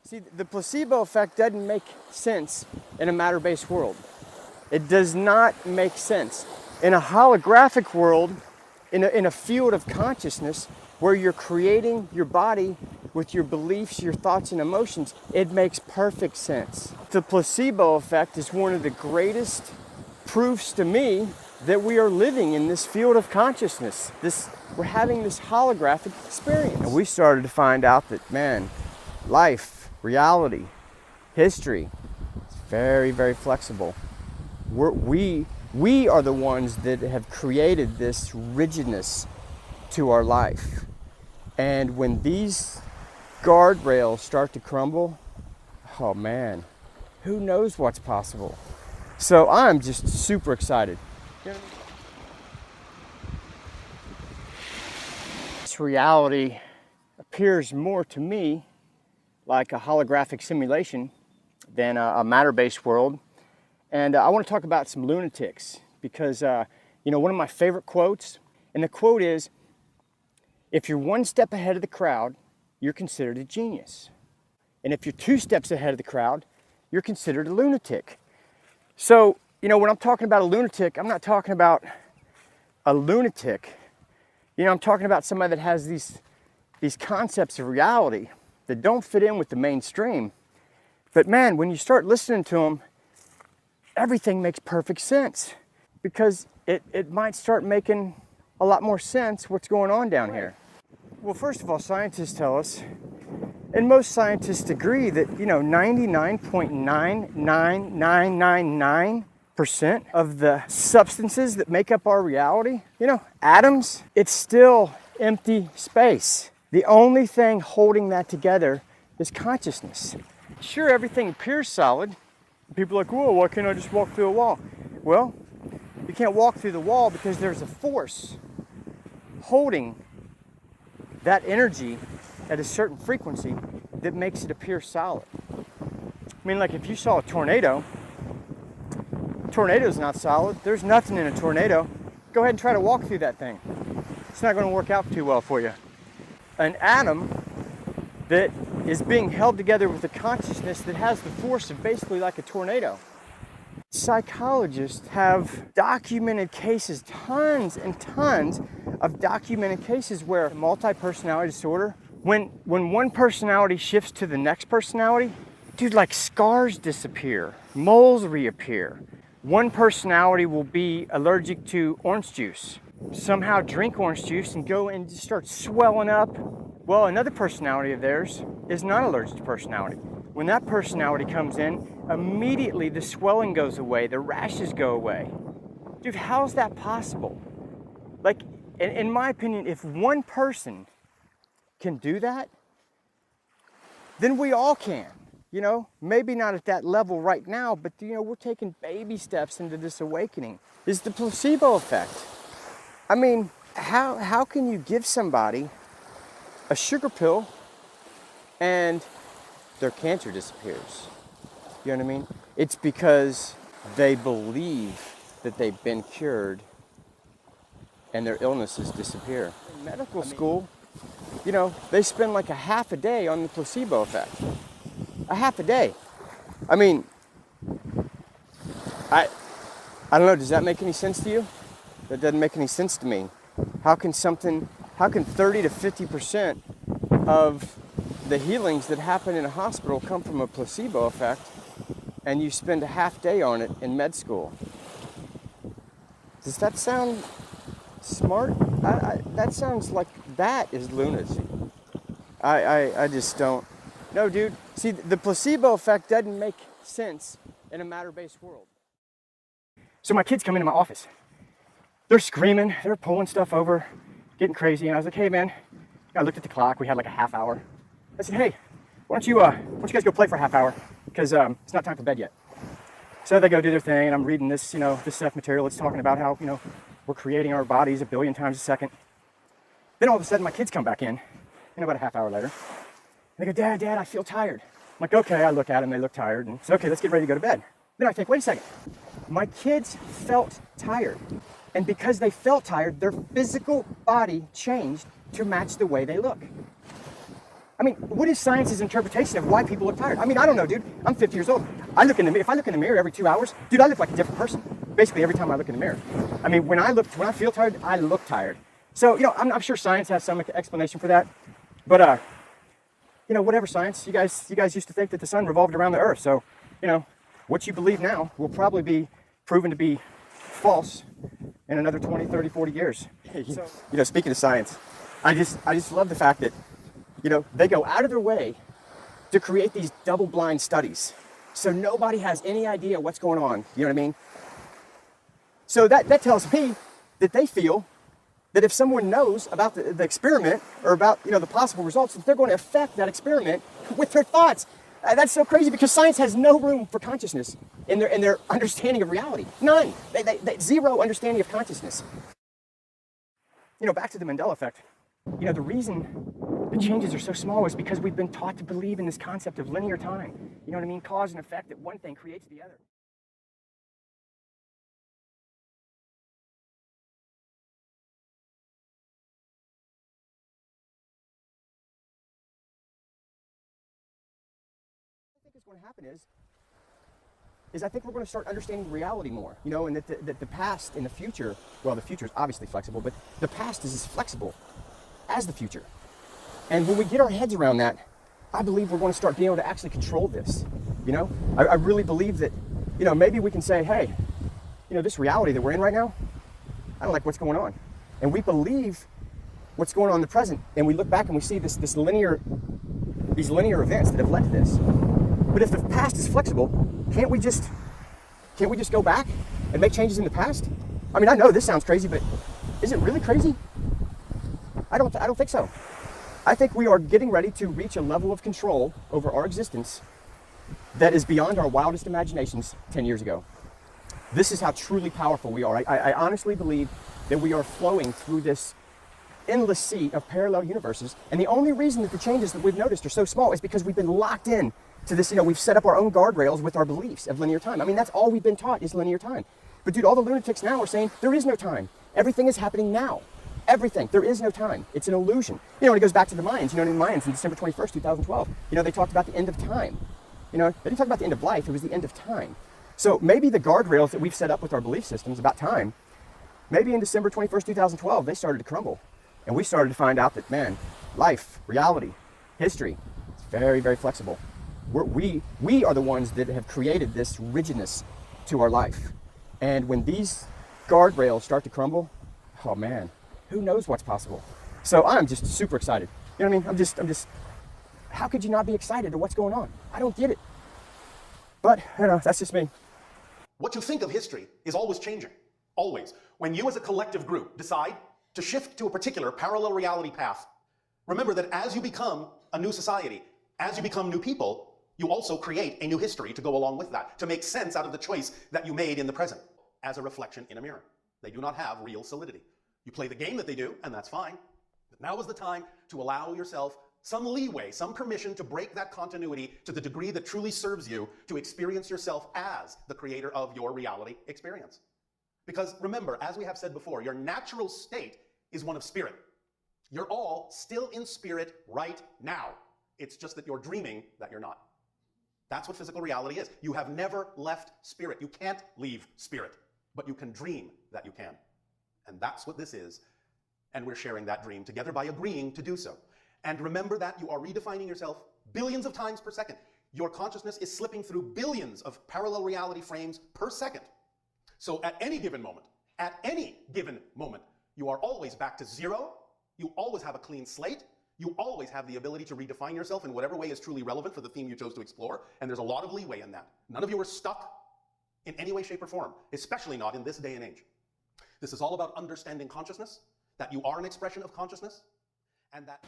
See, the placebo effect doesn't make sense in a matter-based world. It does not make sense. In a holographic world, in a field of consciousness where you're creating your body with your beliefs, your thoughts, and emotions, it makes perfect sense. The placebo effect is one of the greatest proofs to me that we are living in this field of consciousness. We're having this holographic experience. And we started to find out that, man, life, reality, history, is very, very flexible. We are the ones that have created this rigidness to our life. And when these guardrails start to crumble, oh man, who knows what's possible? So I'm just super excited. This reality appears more to me like a holographic simulation than a matter-based world. And I want to talk about some lunatics because, one of my favorite quotes, and the quote is, if you're one step ahead of the crowd, you're considered a genius. And if you're two steps ahead of the crowd, you're considered a lunatic. So, when I'm talking about a lunatic, I'm not talking about a lunatic. I'm talking about somebody that has these concepts of reality that don't fit in with the mainstream. But man, when you start listening to them, everything makes perfect sense because it might start making a lot more sense what's going on down here. Well, first of all, scientists tell us, and most scientists agree that, 99.99999% of the substances that make up our reality, atoms, it's still empty space. The only thing holding that together is consciousness. Sure, everything appears solid. People are like, whoa, why can't I just walk through a wall? Well, you can't walk through the wall because there's a force holding that energy at a certain frequency that makes it appear solid. I mean, like if you saw a tornado's not solid. There's nothing in a tornado. Go ahead and try to walk through that thing. It's not going to work out too well for you. An atom that is being held together with a consciousness that has the force of basically like a tornado. Psychologists have documented cases, tons and tons of documented cases where multi-personality disorder, when one personality shifts to the next personality, dude, like scars disappear, moles reappear. One personality will be allergic to orange juice. Somehow drink orange juice and go and just start swelling up. Well, another personality of theirs is not allergic to personality. When that personality comes in, immediately the swelling goes away, the rashes go away. Dude, how is that possible? Like, in my opinion, if one person can do that, then we all can. Maybe not at that level right now, but we're taking baby steps into this awakening. Is the placebo effect. I mean, how can you give somebody a sugar pill and their cancer disappears? You know what I mean? It's because they believe that they've been cured and their illnesses disappear. In medical school, they spend like a half a day on the placebo effect. A half a day. I mean, I don't know, does that make any sense to you? That doesn't make any sense to me. How can 30 to 50% of the healings that happen in a hospital come from a placebo effect and you spend a half day on it in med school? Does that sound smart? That sounds like that is lunacy. I just don't. No, dude. See, the placebo effect doesn't make sense in a matter-based world. So my kids come into my office. They're screaming. They're pulling stuff over, getting crazy. And I was like, hey, man. I looked at the clock. We had like a half hour. I said, hey, why don't you guys go play for a half hour? Because it's not time for bed yet. So they go do their thing, and I'm reading this, this stuff material. It's talking about how, we're creating our bodies 1 billion times a second. Then all of a sudden, my kids come back in, about a half hour later. And they go, Dad, I feel tired. I'm like, okay. I look at them. They look tired. And so, okay, let's get ready to go to bed. Then I think, wait a second. My kids felt tired. And because they felt tired, their physical body changed to match the way they look. I mean, what is science's interpretation of why people look tired? I mean, I don't know, dude. I'm 50 years old. I look in the mirror. If I look in the mirror every 2 hours, dude, I look like a different person. Basically, every time I look in the mirror. I mean, when I feel tired, I look tired. So, I'm sure science has some explanation for that. But, whatever science, you guys used to think that the sun revolved around the earth. So, what you believe now will probably be proven to be false in another 20, 30, 40 years. So, speaking of science, I just love the fact that, they go out of their way to create these double-blind studies. So nobody has any idea what's going on. You know what I mean? So that tells me that they feel that if someone knows about the experiment or about, the possible results, that they're going to affect that experiment with their thoughts. That's so crazy because science has no room for consciousness in their understanding of reality. None. They zero understanding of consciousness. Back to the Mandela effect. The reason the changes are so small is because we've been taught to believe in this concept of linear time. You know what I mean? Cause and effect, that one thing creates the other. What I think is going to happen is I think we're going to start understanding reality more, and that the past and the future, well, the future is obviously flexible, but the past is as flexible as the future. And when we get our heads around that, I believe we're going to start being able to actually control this. I really believe that, maybe we can say, hey, this reality that we're in right now, I don't like what's going on. And we believe what's going on in the present, and we look back and we see these linear events that have led to this. But if the past is flexible, can't we just go back and make changes in the past? I mean, I know this sounds crazy, but is it really crazy? I don't think so. I think we are getting ready to reach a level of control over our existence that is beyond our wildest imaginations 10 years ago. This is how truly powerful we are. I honestly believe that we are flowing through this endless sea of parallel universes, and the only reason that the changes that we've noticed are so small is because we've been locked in to this, we've set up our own guardrails with our beliefs of linear time. I mean, that's all we've been taught is linear time. But dude, all the lunatics now are saying there is no time. Everything is happening now. Everything. There is no time. It's an illusion. When it goes back to the Mayans, in the Mayans in December 21st, 2012, they talked about the end of time. They didn't talk about the end of life. It was the end of time. So maybe the guardrails that we've set up with our belief systems about time, maybe in December 21st, 2012, they started to crumble. And we started to find out that, man, life, reality, history, it's very, very flexible. We are the ones that have created this rigidness to our life. And when these guardrails start to crumble, oh man, who knows what's possible? So I'm just super excited. You know what I mean? I'm just, how could you not be excited to what's going on? I don't get it. But, that's just me. What you think of history is always changing. Always. When you as a collective group decide to shift to a particular parallel reality path, remember that as you become a new society, as you become new people, you also create a new history to go along with that, to make sense out of the choice that you made in the present, as a reflection in a mirror. They do not have real solidity. You play the game that they do, and that's fine. But now is the time to allow yourself some leeway, some permission to break that continuity to the degree that truly serves you to experience yourself as the creator of your reality experience. Because remember, as we have said before, your natural state is one of spirit. You're all still in spirit right now. It's just that you're dreaming that you're not. That's what physical reality is. You have never left spirit. You can't leave spirit, but you can dream that you can. And that's what this is. And we're sharing that dream together by agreeing to do so. And remember that you are redefining yourself billions of times per second. Your consciousness is slipping through billions of parallel reality frames per second. So at any given moment, you are always back to zero. You always have a clean slate. You always have the ability to redefine yourself in whatever way is truly relevant for the theme you chose to explore. And there's a lot of leeway in that. None of you are stuck in any way, shape, or form, especially not in this day and age. This is all about understanding consciousness, that you are an expression of consciousness, and that